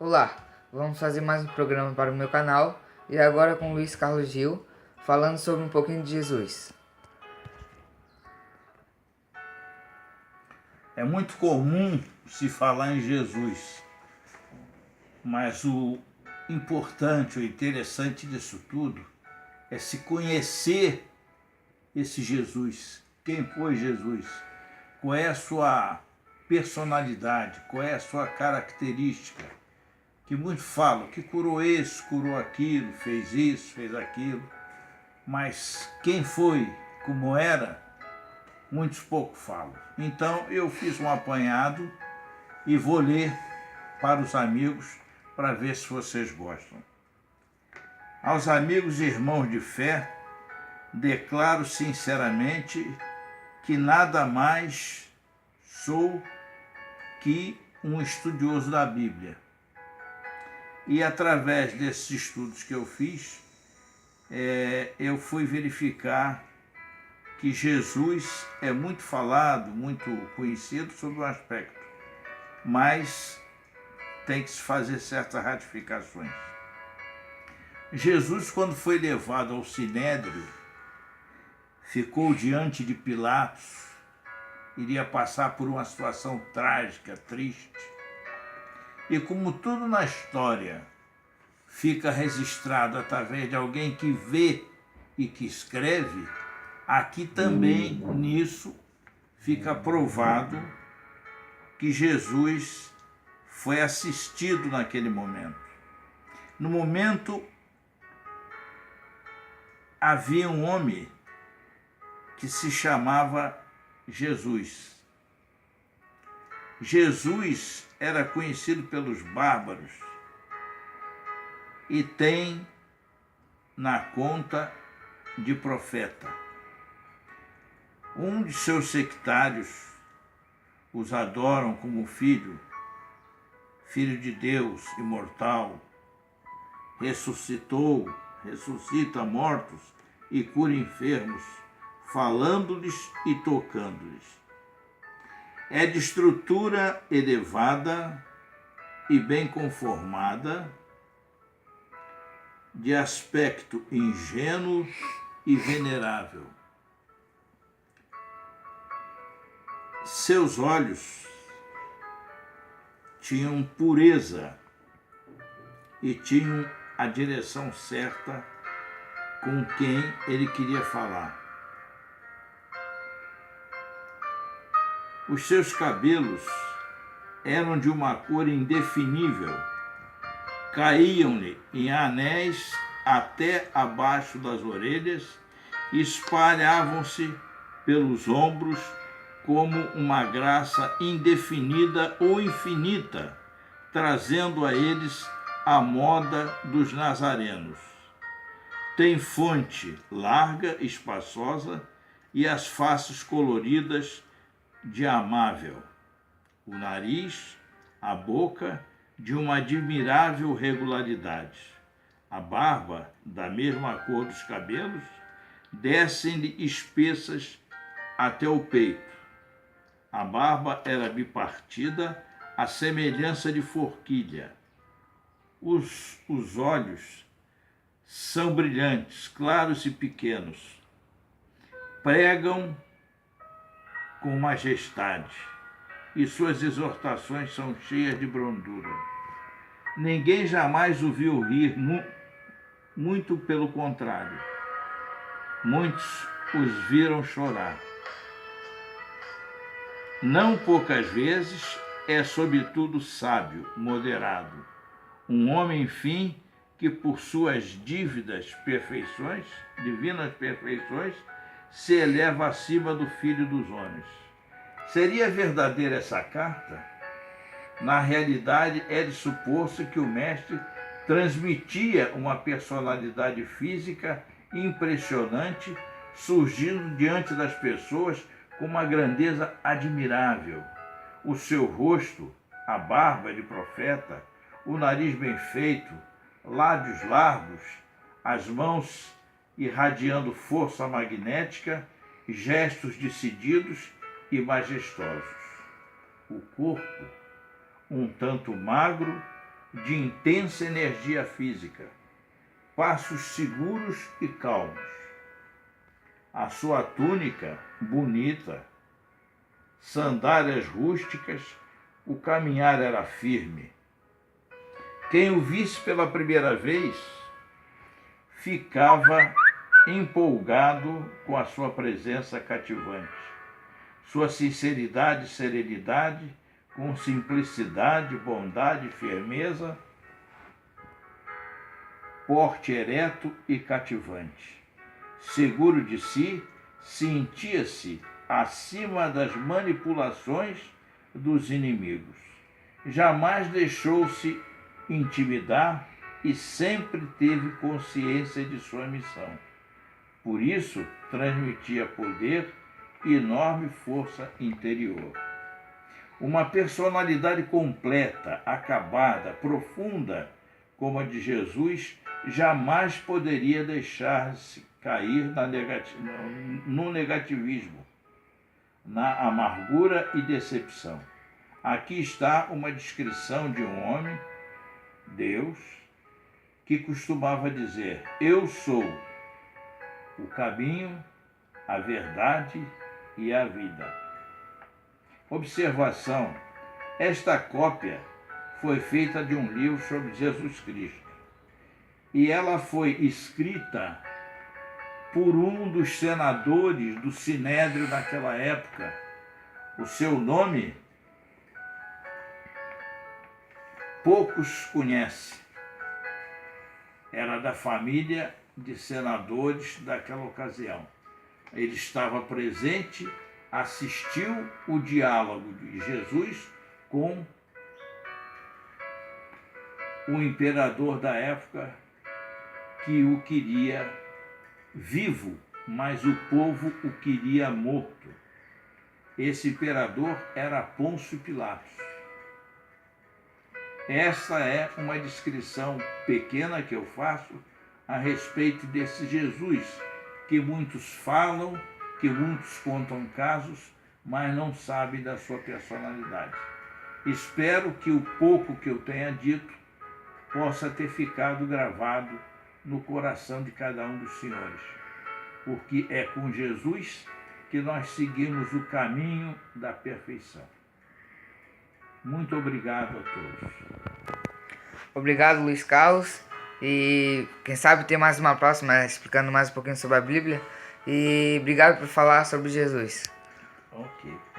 Olá, vamos fazer mais um programa para o meu canal e agora com Luiz Carlos Gil, falando sobre um pouquinho de Jesus. É muito comum se falar em Jesus, mas o importante, o interessante disso tudo é se conhecer esse Jesus. Quem foi Jesus? Qual é a sua personalidade? Qual é a sua característica? Que muitos falam que curou isso, curou aquilo, fez isso, fez aquilo, mas quem foi, como era, muitos pouco falam. Então eu fiz um apanhado e vou ler para os amigos para ver se vocês gostam. Aos amigos e irmãos de fé, declaro sinceramente que nada mais sou que um estudioso da Bíblia. E através desses estudos que eu fiz, eu fui verificar que Jesus é muito falado, muito conhecido sobre o aspecto, mas tem que se fazer certas ratificações. Jesus, quando foi levado ao Sinédrio, ficou diante de Pilatos, iria passar por uma situação trágica, triste. E como tudo na história fica registrado através de alguém que vê e que escreve, aqui também nisso fica provado que Jesus foi assistido naquele momento. No momento, havia um homem que se chamava Jesus. Jesus era conhecido pelos bárbaros e tem na conta de profeta. Um de seus sectários os adoram como filho de Deus imortal, ressuscita mortos e cura enfermos, falando-lhes e tocando-lhes. É de estrutura elevada e bem conformada, de aspecto ingênuo e venerável. Seus olhos tinham pureza e tinham a direção certa com quem ele queria falar. Os seus cabelos eram de uma cor indefinível, caíam-lhe em anéis até abaixo das orelhas e espalhavam-se pelos ombros como uma graça indefinida ou infinita, trazendo a eles a moda dos nazarenos. Tem fonte larga, espaçosa e as faces coloridas de amável. O nariz, a boca, de uma admirável regularidade. A barba, da mesma cor dos cabelos, descem-lhe espessas até o peito. A barba era bipartida, à semelhança de forquilha. Os olhos são brilhantes, claros e pequenos. Pregam com majestade e suas exortações são cheias de brandura. Ninguém jamais o viu rir, muito pelo contrário. Muitos os viram chorar. Não poucas vezes é, sobretudo, sábio, moderado. Um homem, enfim, que por suas divinas perfeições, se eleva acima do Filho dos homens. Seria verdadeira essa carta? Na realidade, é de supor-se que o mestre transmitia uma personalidade física impressionante, surgindo diante das pessoas com uma grandeza admirável. O seu rosto, a barba de profeta, o nariz bem feito, lábios largos, as mãos irradiando força magnética, gestos decididos e majestosos. O corpo, um tanto magro, de intensa energia física, passos seguros e calmos. A sua túnica, bonita, sandálias rústicas, o caminhar era firme. Quem o visse pela primeira vez ficava empolgado com a sua presença cativante, sua sinceridade e serenidade, com simplicidade, bondade e firmeza, porte ereto e cativante. Seguro de si, sentia-se acima das manipulações dos inimigos. Jamais deixou-se intimidar e sempre teve consciência de sua missão. Por isso, transmitia poder e enorme força interior. Uma personalidade completa, acabada, profunda, como a de Jesus, jamais poderia deixar-se cair no negativismo, na amargura e decepção. Aqui está uma descrição de um homem, Deus, que costumava dizer: eu sou o caminho, a verdade e a vida. Observação: esta cópia foi feita de um livro sobre Jesus Cristo e ela foi escrita por um dos senadores do Sinédrio naquela época. O seu nome poucos conhecem. Era da família de senadores daquela ocasião. Ele estava presente, assistiu o diálogo de Jesus com o imperador da época, que o queria vivo, mas o povo o queria morto. Esse imperador era Pôncio Pilatos. Esta é uma descrição pequena que eu faço a respeito desse Jesus, que muitos falam, que muitos contam casos, mas não sabem da sua personalidade. Espero que o pouco que eu tenha dito possa ter ficado gravado no coração de cada um dos senhores, porque é com Jesus que nós seguimos o caminho da perfeição. Muito obrigado a todos. Obrigado, Luiz Carlos. E quem sabe ter mais uma próxima explicando mais um pouquinho sobre a Bíblia. E obrigado por falar sobre Jesus. Ok.